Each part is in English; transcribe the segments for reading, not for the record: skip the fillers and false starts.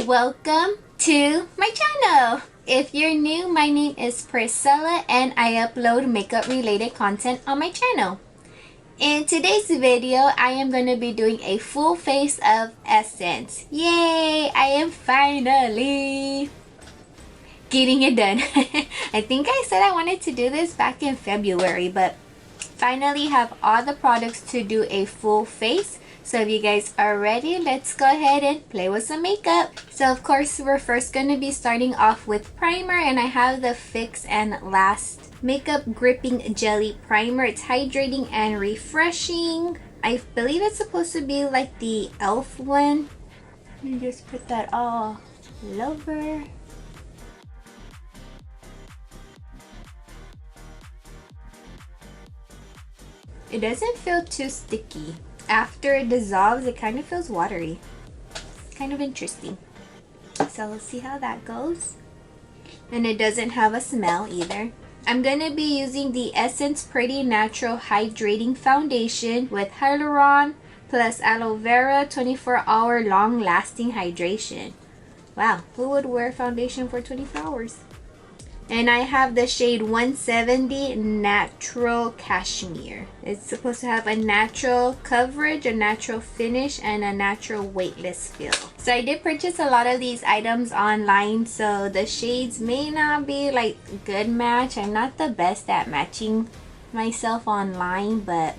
Welcome to my channel. If you're new, my name is Priscilla and I upload makeup related content on my channel. In today's video, I am going to be doing a full face of Essence. Yay! I am finally getting it done. I think I said I wanted to do this back in February, but finally have all the products to do a full face. So if you guys are ready, let's go ahead and play with some makeup. So of course, we're first going to be starting off with primer, and I have the Fix and Last Makeup Gripping Jelly Primer. It's hydrating and refreshing. I believe it's supposed to be like the e.l.f. one. Let me just put that all over. It doesn't feel too sticky. After it dissolves, it kind of feels watery. It's kind of interesting. So let's see how that goes. And it doesn't have a smell either. I'm going to be using the Essence Pretty Natural Hydrating Foundation with Hyaluron plus Aloe Vera 24-hour long-lasting hydration. Wow, who would wear foundation for 24 hours? And I have the shade 170 Natural Cashmere. It's supposed to have a natural coverage, a natural finish, and a natural weightless feel. So I did purchase a lot of these items online, so the shades may not be like good match. I'm not the best at matching myself online, but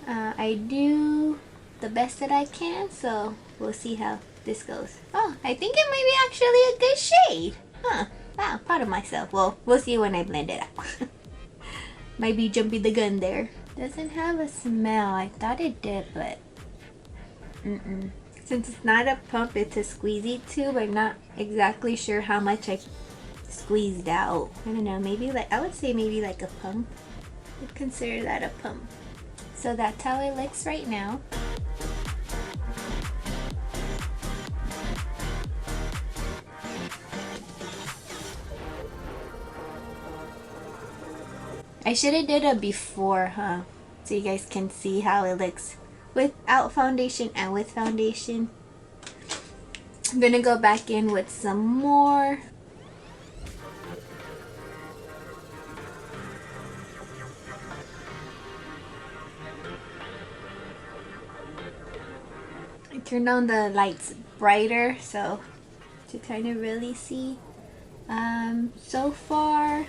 I do the best that I can, so we'll see how this goes. Oh, I think it might be actually a good shade. Huh. Wow, proud of myself. Well, we'll see when I blend it out. Might be jumping the gun there. Doesn't have a smell. I thought it did, but since it's not a pump, it's a squeezy tube. I'm not exactly sure how much I squeezed out. I don't know, maybe like, I would say maybe like a pump. I'd consider that a pump. So that's how it looks right now. I should have did a before, huh? So you guys can see how it looks without foundation and with foundation. I'm gonna go back in with some more. I turned on the lights brighter so to kind of really see. So far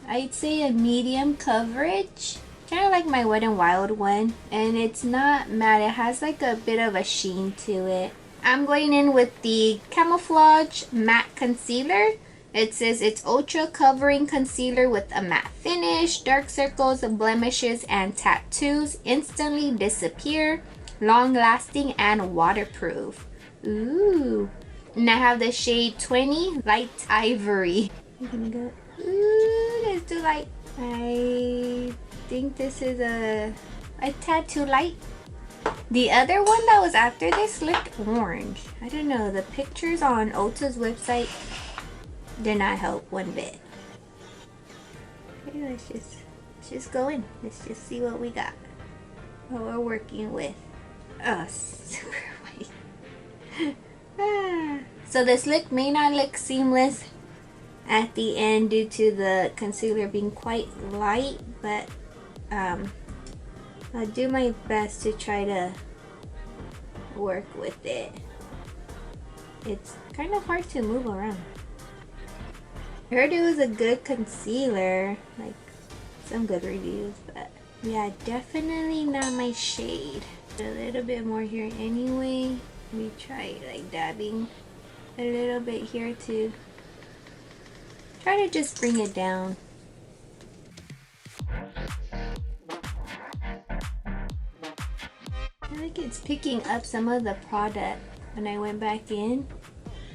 I'd say a medium coverage, kind of like my Wet n Wild one, and it's not matte. It has like a bit of a sheen to it. I'm going in with the Camouflage Matt Concealer. It says it's ultra covering concealer with a matte finish, dark circles, blemishes, and tattoos instantly disappear, long lasting and waterproof. Ooh. And I have the shade 20 Light Ivory. I'm gonna go. Ooh, let's do light. I think this is a tad too light. The other one that was after this looked orange. I don't know, the pictures on Ulta's website did not help one bit. Okay, let's just go in. Let's just see what we got. What we're working with. Oh, super white. So this look may not look seamless at the end due to the concealer being quite light, but I'll do my best to try to work with it. It's kind of hard to move around. I heard it was a good concealer, like some good reviews, but yeah, definitely not my shade. A little bit more here anyway. Let me try like dabbing a little bit here too. Try to just bring it down. I think it's picking up some of the product when I went back in.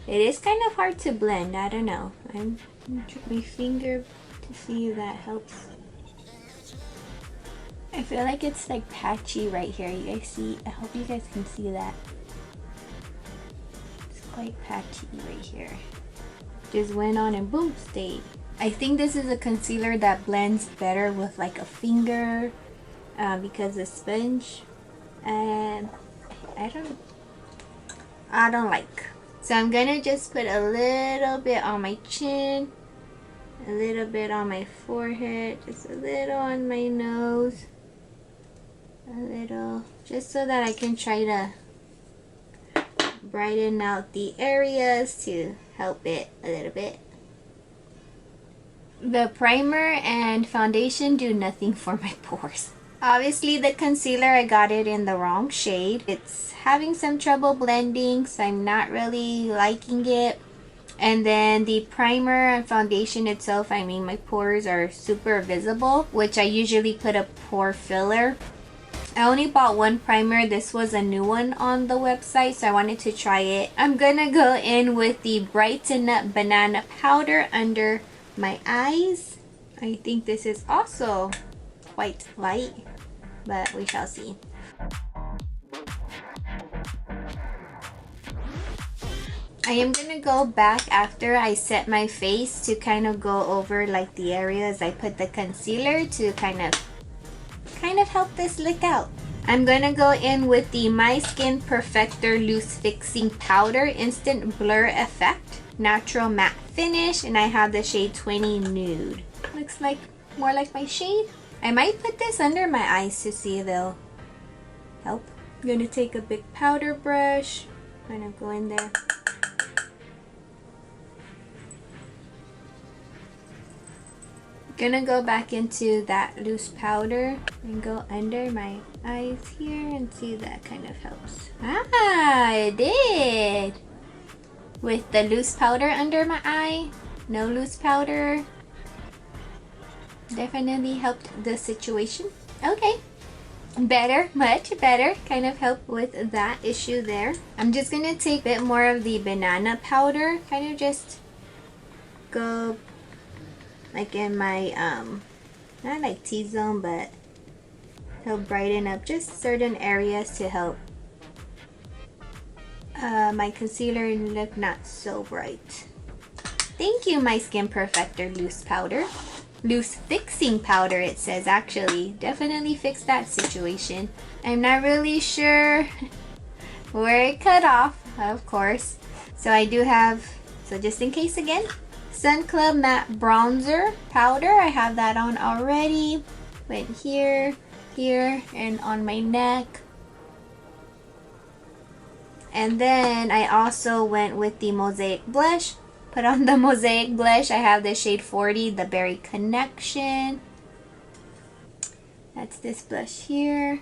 It is kind of hard to blend. I don't know. I'm gonna trick my finger to see if that helps. I feel like it's like patchy right here. You guys see? I hope you guys can see that. It's quite patchy right here. Just went on and boom, stayed. I think this is a concealer that blends better with like a finger because the sponge, and I don't like So I'm gonna just put a little bit on my chin, a little bit on my forehead, just a little on my nose, a little, just so that I can try to brighten out the areas to help it a little bit. The primer and foundation do nothing for my pores. Obviously the concealer, I got it in the wrong shade. It's having some trouble blending, so I'm not really liking it. And then the primer and foundation itself, I mean, my pores are super visible, which I usually put a pore filler. I only bought one primer. This was a new one on the website, so I wanted to try it. I'm gonna go in with the Brighten banana powder under my eyes. I think this is also quite light, but we shall see. I am gonna go back after I set my face to kind of go over like the areas I put the concealer to kind of help this look out. I'm gonna go in with the My Skin Perfector Loose Fixing Powder Instant Blur Effect Natural Matte Finish, and I have the shade 20 Nude. Looks like more like my shade. I might put this under my eyes to see if it'll help. I'm gonna take a big powder brush, kind of go in there. Gonna go back into that loose powder and go under my eyes here and see if that kind of helps. Ah, it did! With the loose powder under my eye, no loose powder, definitely helped the situation. Okay, better, much better. Kind of helped with that issue there. I'm just gonna take a bit more of the banana powder, kind of just go like in my not like T-zone, but help brighten up just certain areas to help my concealer look not so bright. Thank you, My Skin Perfector loose powder, loose fixing powder. It says actually definitely fixed that situation. I'm not really sure where it cut off, of course, so I do have, so just in case again, Sun Club Matte Bronzer Powder. I have that on already. Went here, here, and on my neck. And then I also went with the Mosaic blush. Put on the Mosaic blush. I have the shade 40, the Berry Connection. That's this blush here.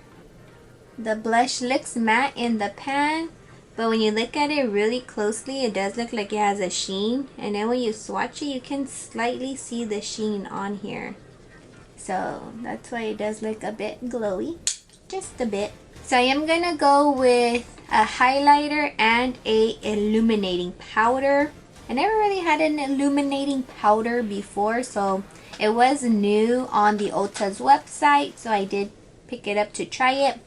The blush looks matte in the pan, but when you look at it really closely, it does look like it has a sheen. And then when you swatch it, you can slightly see the sheen on here. So that's why it does look a bit glowy. Just a bit. So I am going to go with a highlighter and a illuminating powder. I never really had an illuminating powder before, so it was new on the Ulta's website. So I did pick it up to try it.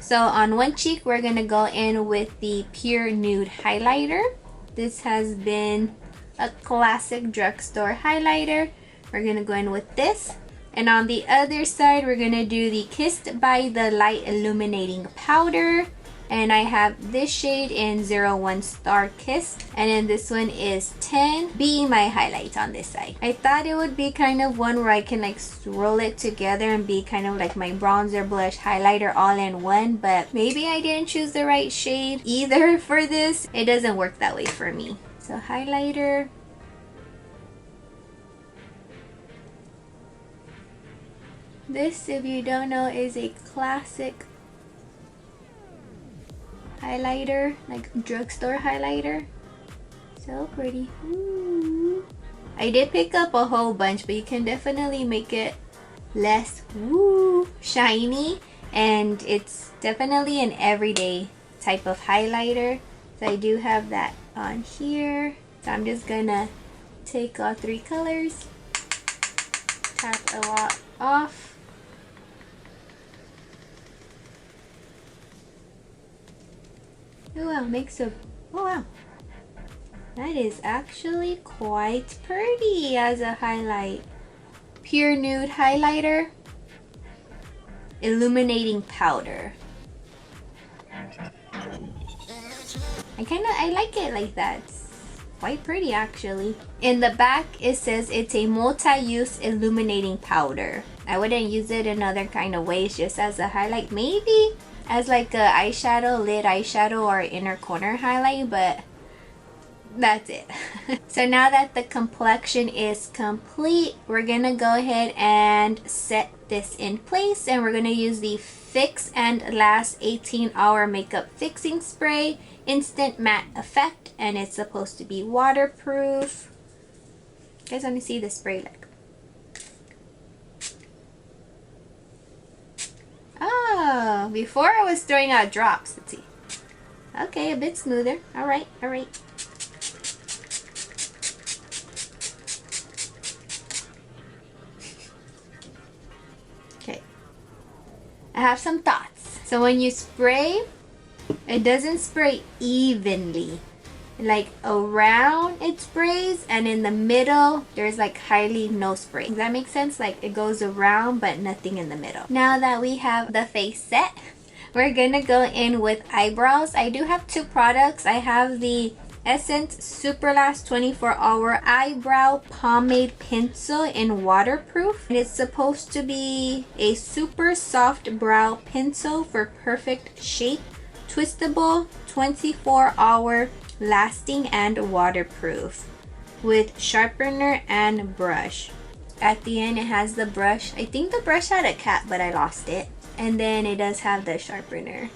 So on one cheek, we're going to go in with the Pure Nude highlighter. This has been a classic drugstore highlighter. We're going to go in with this. And on the other side, we're going to do the Kissed by the Light Illuminating Powder. And I have this shade in 01 Star Kissed. And then this one is 10, being my highlight on this side. I thought it would be kind of one where I can like roll it together and be kind of like my bronzer, blush, highlighter all in one. But maybe I didn't choose the right shade either for this. It doesn't work that way for me. So highlighter. This, if you don't know, is a classic highlighter, like drugstore highlighter. So pretty. Ooh. I did pick up a whole bunch, but you can definitely make it less shiny, and it's definitely an everyday type of highlighter. So I do have that on here. So I'm just gonna take all 3 colors, tap a lot off. Oh wow, makes a, oh wow, that is actually quite pretty as a highlight. Pure Nude highlighter, illuminating powder. I like it like that. It's quite pretty actually. In the back it says it's a multi-use illuminating powder. I wouldn't use it in other kind of ways, just as a highlight, maybe as like a eyeshadow, lid eyeshadow or inner corner highlight, but that's it. So now that the complexion is complete, we're gonna go ahead and set this in place, and we're gonna use the Fix and Last 18-Hour Makeup Fixing Spray Instant Matte Effect, and it's supposed to be waterproof. You guys want to see the spray like? Oh, before I was throwing out drops. Let's see. Okay, a bit smoother. All right, all right. Okay. I have some thoughts. So when you spray, it doesn't spray evenly. Like around it sprays, and in the middle there's like hardly no spray. Does that make sense? Like it goes around but nothing in the middle. Now that we have the face set, we're gonna go in with eyebrows. I do have two products. I have the Essence Super Last 24-Hour Eyebrow Pomade Pencil in waterproof, and it's supposed to be a super soft brow pencil for perfect shape, twistable, 24-hour lasting, and waterproof, with sharpener and brush. At the end it has the brush. I think the brush had a cap, but I lost it. And then it does have the sharpener.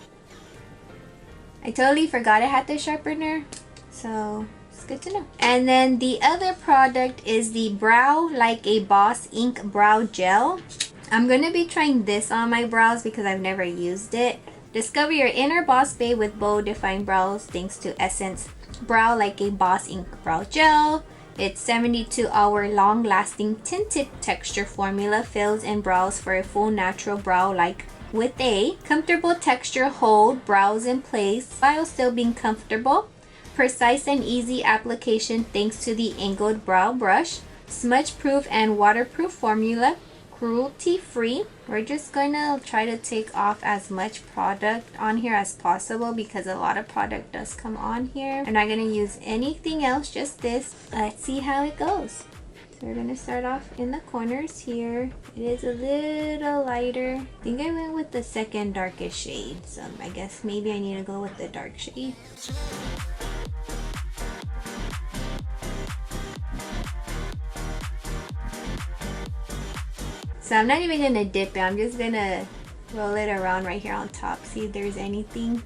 I totally forgot it had the sharpener, so it's good to know. And then the other product is the Brow Like a Boss Ink Brow Gel. I'm gonna be trying this on my brows because I've never used it. Discover your inner boss babe with bold defined brows thanks to Essence Brow Like a Boss Ink Brow Gel. Its 72-hour long-lasting tinted texture formula fills in brows for a full natural brow like with a comfortable texture hold brows in place while still being comfortable. Precise and easy application thanks to the angled brow brush. Smudge proof and waterproof formula. Cruelty free. We're just gonna try to take off as much product on here as possible because a lot of product does come on here. I'm not gonna use anything else, just this. Let's see how it goes. So we're gonna start off in the corners here. It is a little lighter. I think I went with the second darkest shade, so I guess maybe I need to go with the dark shade. So I'm not even gonna dip it, I'm just gonna roll it around right here on top, see if there's anything.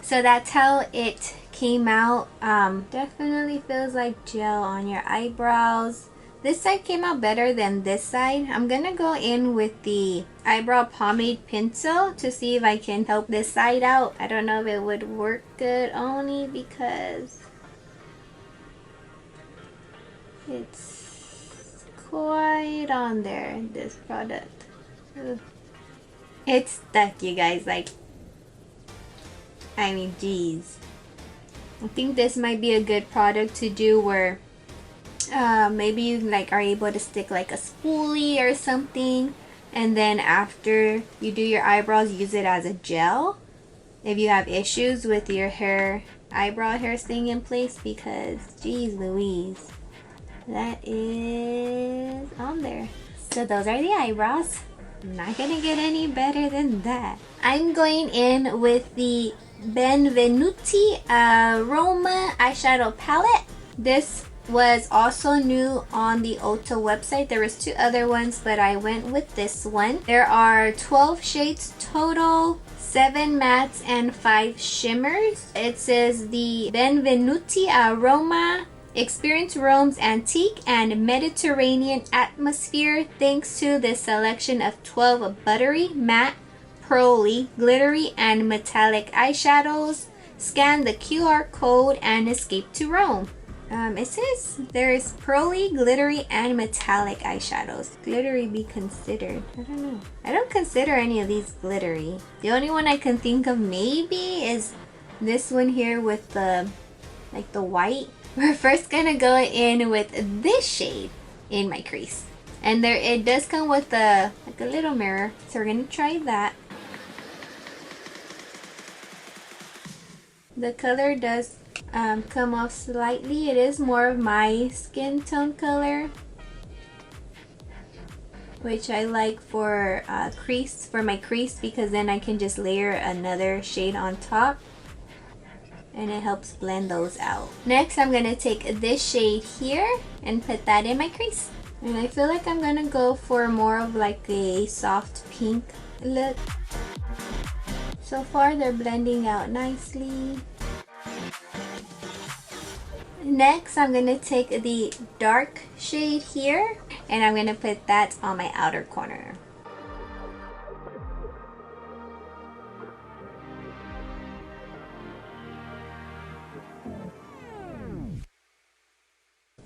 So that's how it came out. Definitely feels like gel on your eyebrows. This side came out better than this side. I'm gonna go in with the eyebrow pomade pencil to see if I can help this side out. I don't know if it would work good only because it's quite on there, this product. Ugh. It's stuck, you guys. Like, I mean, geez. I think this might be a good product to do where maybe you like are able to stick like a spoolie or something, and then after you do your eyebrows, use it as a gel if you have issues with your eyebrow hair staying in place, because geez Louise, that is on there. So those are the eyebrows. Not gonna get any better than that. I'm going in with the Benvenuti Aroma eyeshadow palette. This was also new on the Ulta website. There was two other ones, but I went with this one. There are 12 shades total, 7 mattes and 5 shimmers. It says the Benvenuti Aroma experience Rome's antique and Mediterranean atmosphere thanks to the selection of 12 buttery, matte, pearly, glittery, and metallic eyeshadows. Scan the QR code and escape to Rome. It says there's pearly, glittery, and metallic eyeshadows. Glittery be considered? I don't know. I don't consider any of these glittery. The only one I can think of maybe is this one here with the like the white. We're first gonna go in with this shade in my crease, and there it does come with like a little mirror, so we're gonna try that. The color does come off slightly. It is more of my skin tone color, which I like for my crease, because then I can just layer another shade on top and it helps blend those out. Next, I'm gonna take this shade here and put that in my crease. And I feel like I'm gonna go for more of like a soft pink look. So far, they're blending out nicely. Next, I'm gonna take the dark shade here and I'm gonna put that on my outer corner.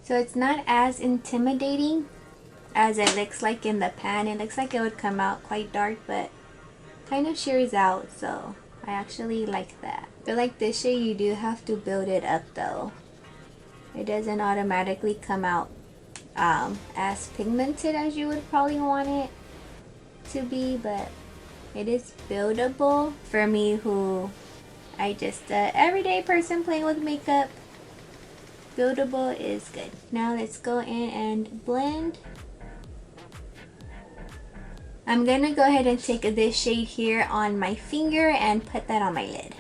So it's not as intimidating as it looks like in the pan. It looks like it would come out quite dark, but kind of shears out, so I actually like that. I feel like this shade you do have to build it up though. It doesn't automatically come out as pigmented as you would probably want it to be, but it is buildable. For me, who I just everyday person playing with makeup, buildable is good. Now let's go in and blend. I'm gonna go ahead and take this shade here on my finger and put that on my lid.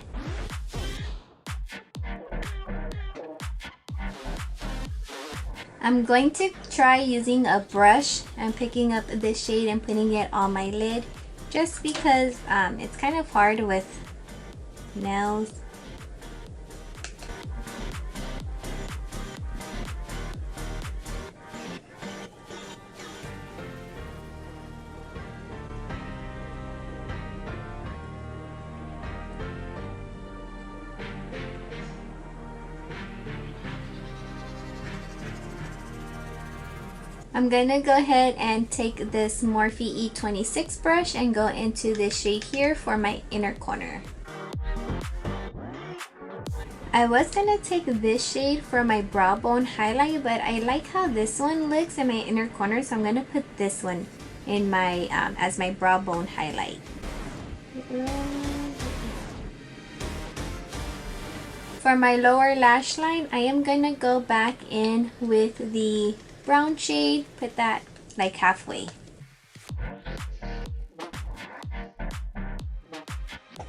I'm going to try using a brush and picking up this shade and putting it on my lid, just because it's kind of hard with nails. I'm gonna go ahead and take this Morphe E26 brush and go into this shade here for my inner corner. I was gonna take this shade for my brow bone highlight, but I like how this one looks in my inner corner, so I'm gonna put this one in my as my brow bone highlight. For my lower lash line, I am gonna go back in with the brown shade, put that like halfway.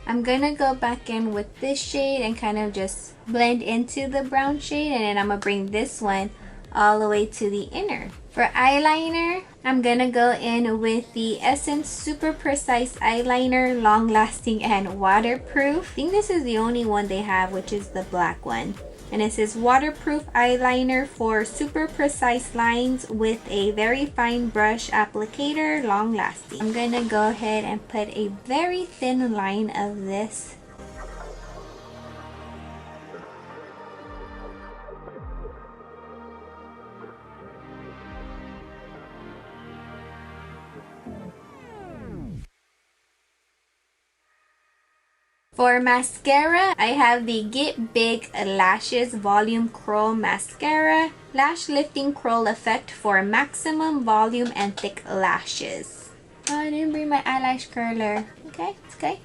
I'm gonna go back in with this shade and kind of just blend into the brown shade, and then I'm gonna bring this one all the way to the inner. For eyeliner, I'm gonna go in with the Essence Super Precise Eyeliner, long lasting and waterproof. I think this is the only one they have, which is the black one. And it says waterproof eyeliner for super precise lines with a very fine brush applicator, long lasting. I'm gonna go ahead and put a very thin line of this. For mascara, I have the Get Big Lashes Volume Curl Mascara. Lash Lifting Curl Effect for maximum volume and thick lashes. Oh, I didn't bring my eyelash curler. Okay, it's okay.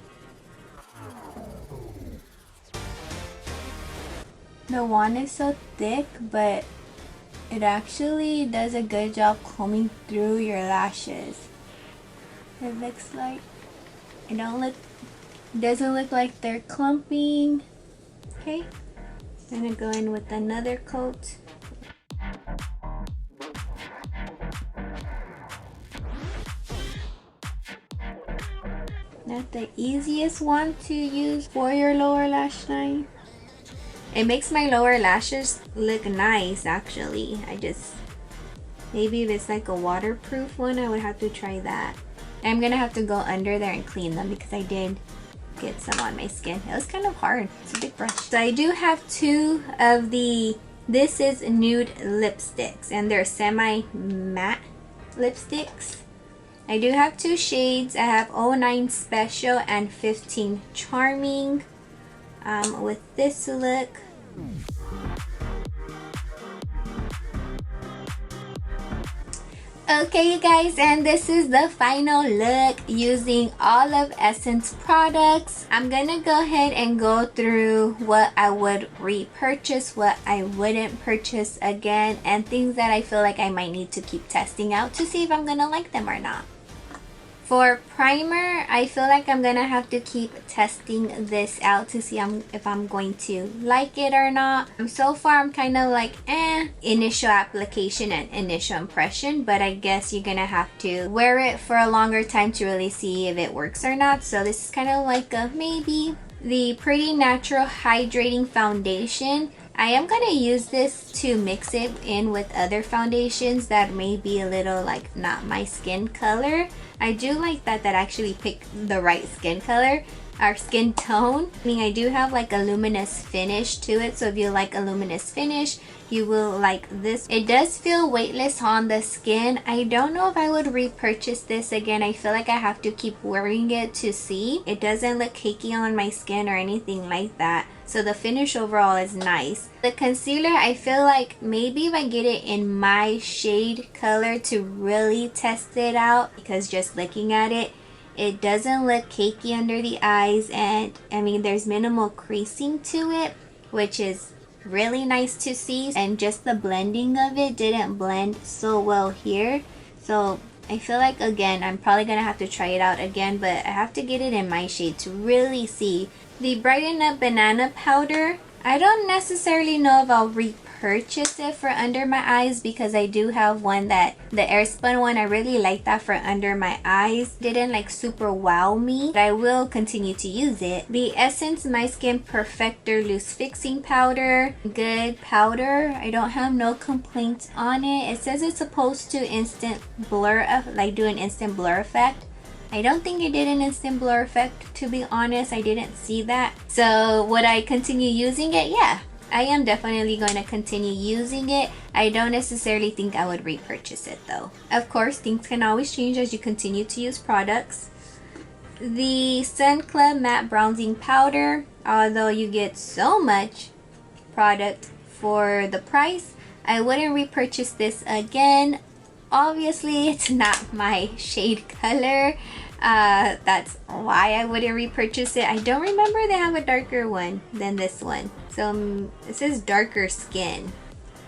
The wand is so thick, but it actually does a good job combing through your lashes. It looks like doesn't look like they're clumping. Okay, I'm gonna go in with another coat. Not the easiest one to use for your lower lash line. It makes my lower lashes look nice actually. Maybe if it's like a waterproof one, I would have to try that. I'm gonna have to go under there and clean them because I did get some on my skin. It was kind of hard. It's a big brush. So I do have two of the This Is Nude lipsticks, and they're semi-matte lipsticks. I do have two shades. I have 09 Special and 15 Charming with this look. Okay, you guys, and this is the final look using all of Essence products. I'm gonna go ahead and go through what I would repurchase, what I wouldn't purchase again, and things that I feel like I might need to keep testing out to see if I'm gonna like them or not. For primer, I feel like I'm gonna have to keep testing this out to see if I'm going to like it or not. So far, I'm kind of like, initial application and initial impression, but I guess you're gonna have to wear it for a longer time to really see if it works or not. So this is kind of like a maybe. The Pretty Natural Hydrating Foundation. I am going to use this to mix it in with other foundations that may be a little like not my skin color. I do like that actually picked the right skin color, our skin tone. I mean, I do have like a luminous finish to it, so if you like a luminous finish, you will like this. It does feel weightless on the skin. I don't know if I would repurchase this again. I feel like I have to keep wearing it to see. It doesn't look cakey on my skin or anything like that. So the finish overall is nice. The concealer, I feel like maybe if I get it in my shade color to really test it out, because just looking at it, it doesn't look cakey under the eyes, and I mean there's minimal creasing to it, which is really nice to see, and just the blending of it didn't blend so well here. So I feel like, again, I'm probably gonna have to try it out again, but I have to get it in my shade to really see. The Brighten Up Banana Powder, I don't necessarily know if I'll repurchase it for under my eyes, because I do have one that, the Airspun one, I really like that for under my eyes. Didn't like super wow me, but I will continue to use it. The Essence My Skin Perfector Loose Fixing Powder, good powder. I don't have no complaints on it. It says it's supposed to instant blur, like do an instant blur effect. I don't think it did an instant blur effect, to be honest. I didn't see that. So would I continue using it? Yeah, I am definitely going to continue using it. I don't necessarily think I would repurchase it though. Of course, things can always change as you continue to use products. The Sun Club Matte Bronzing Powder, although you get so much product for the price, I wouldn't repurchase this again. Obviously, it's not my shade color. That's why I wouldn't repurchase it. I don't remember they have a darker one than this one. So it says darker skin.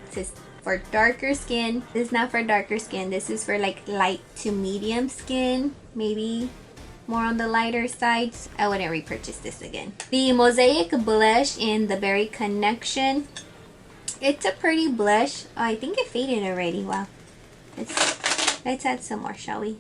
It says for darker skin. This is not for darker skin. This is for like light to medium skin. Maybe more on the lighter side. I wouldn't repurchase this again. The Mosaic Blush in the Berry Connection. It's a pretty blush. Oh, I think it faded already. Wow. Let's add some more, shall we?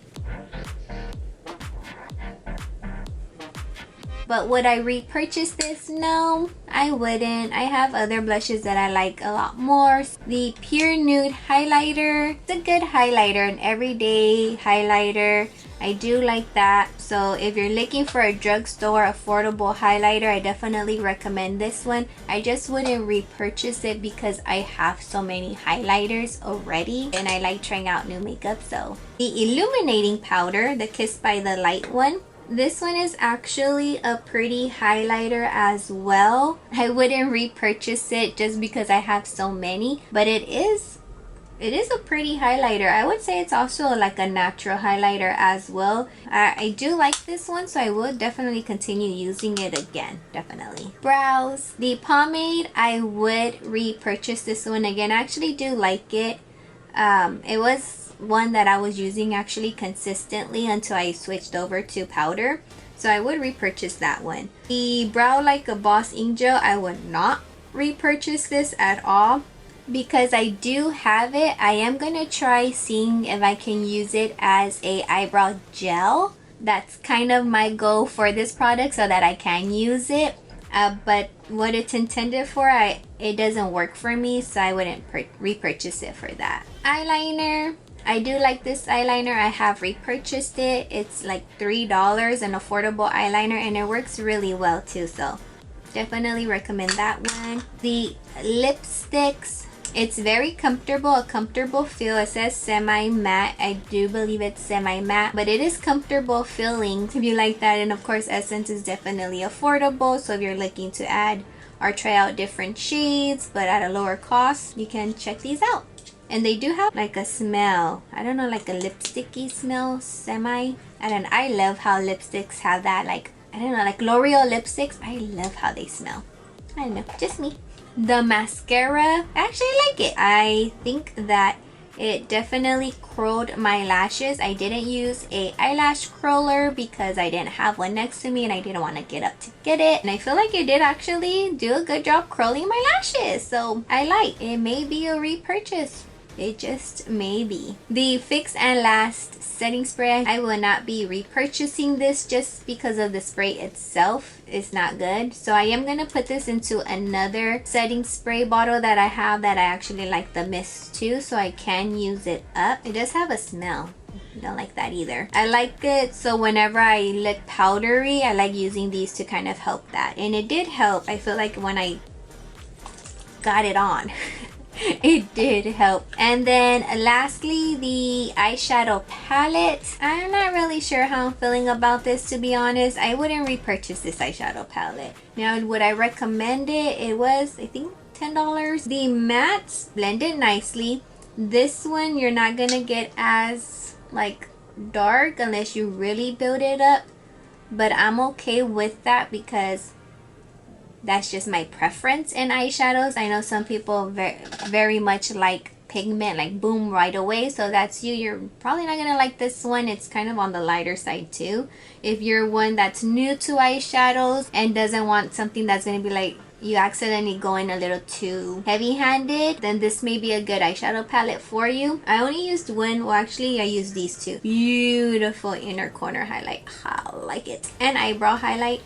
But would I repurchase this? No, I wouldn't. I have other blushes that I like a lot more. The Pure Nude Highlighter. It's a good highlighter, an everyday highlighter. I do like that. So if you're looking for a drugstore affordable highlighter, I definitely recommend this one. I just wouldn't repurchase it because I have so many highlighters already and I like trying out new makeup. So the Illuminating Powder, the Kiss by the Light one. This one is actually a pretty highlighter as well. I wouldn't repurchase it just because I have so many, but it is a pretty highlighter. I would say it's also like a natural highlighter as well. I do like this one, so I would definitely continue using it again. Definitely. Brows. The pomade, I would repurchase this one again. I actually do like it. It was one that I was using actually consistently until I switched over to powder, so I would repurchase that one. The Brow Like a Boss ink gel, I would not repurchase this at all because I do have it. I am gonna try seeing if I can use it as a eyebrow gel. That's kind of my goal for this product, so that I can use it. But what it's intended for, it doesn't work for me, so I wouldn't repurchase it for that. Eyeliner. I do like this eyeliner. I have repurchased it. It's like $3, an affordable eyeliner, and it works really well too, so definitely recommend that one. The lipsticks, it's very comfortable, a comfortable feel. It says semi-matte. I do believe it's semi-matte, but it is comfortable feeling if you like that. And of course, Essence is definitely affordable, so if you're looking to add or try out different shades but at a lower cost, you can check these out. And they do have like a smell. I don't know, like a lipsticky smell, semi. And I love how lipsticks have that, like, I don't know, like L'Oreal lipsticks. I love how they smell. I don't know, just me. The mascara, I actually like it. I think that it definitely curled my lashes. I didn't use a eyelash curler because I didn't have one next to me and I didn't want to get up to get it. And I feel like it did actually do a good job curling my lashes. So I like it. May be a repurchase. It just may be. The Fix and Last setting spray, I will not be repurchasing this just because of the spray itself. It's not good. So I am going to put this into another setting spray bottle that I have that I actually like the mist too, so I can use it up. It does have a smell. I don't like that either. I like it, so whenever I look powdery, I like using these to kind of help that. And it did help. I feel like when I got it on. It did help. And then lastly, the eyeshadow palette. I'm not really sure how I'm feeling about this, to be honest. I wouldn't repurchase this eyeshadow palette. Now, would I recommend it? It was, I think, $10. The mattes blended nicely. This one, you're not gonna get as like dark unless you really build it up. But I'm okay with that because that's just my preference in eyeshadows. I know some people very much like pigment, like boom right away. So that's you. You're probably not gonna like this one. It's kind of on the lighter side too. If you're one that's new to eyeshadows and doesn't want something that's gonna be like you accidentally going a little too heavy-handed, then this may be a good eyeshadow palette for you. I only used one. Well, actually, I used these two. Beautiful inner corner highlight. I like it. And eyebrow highlight.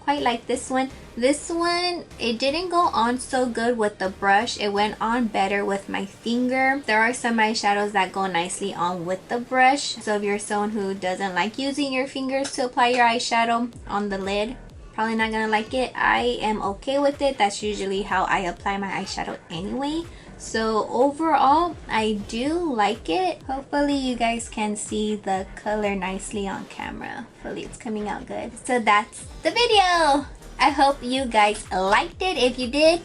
Quite like this one. This one, it didn't go on so good with the brush. It went on better with my finger. There are some eyeshadows that go nicely on with the brush. So if you're someone who doesn't like using your fingers to apply your eyeshadow on the lid, probably not gonna like it. I am okay with it. That's usually how I apply my eyeshadow anyway. So overall, I do like it. Hopefully you guys can see the color nicely on camera. Hopefully it's coming out good. So that's the video. I hope you guys liked it. If you did,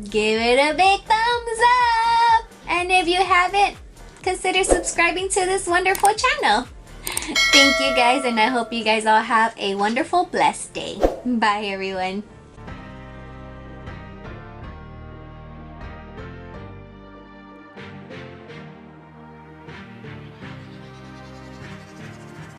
give it a big thumbs up. And if you haven't, consider subscribing to this wonderful channel. Thank you guys, and I hope you guys all have a wonderful, blessed day. Bye everyone.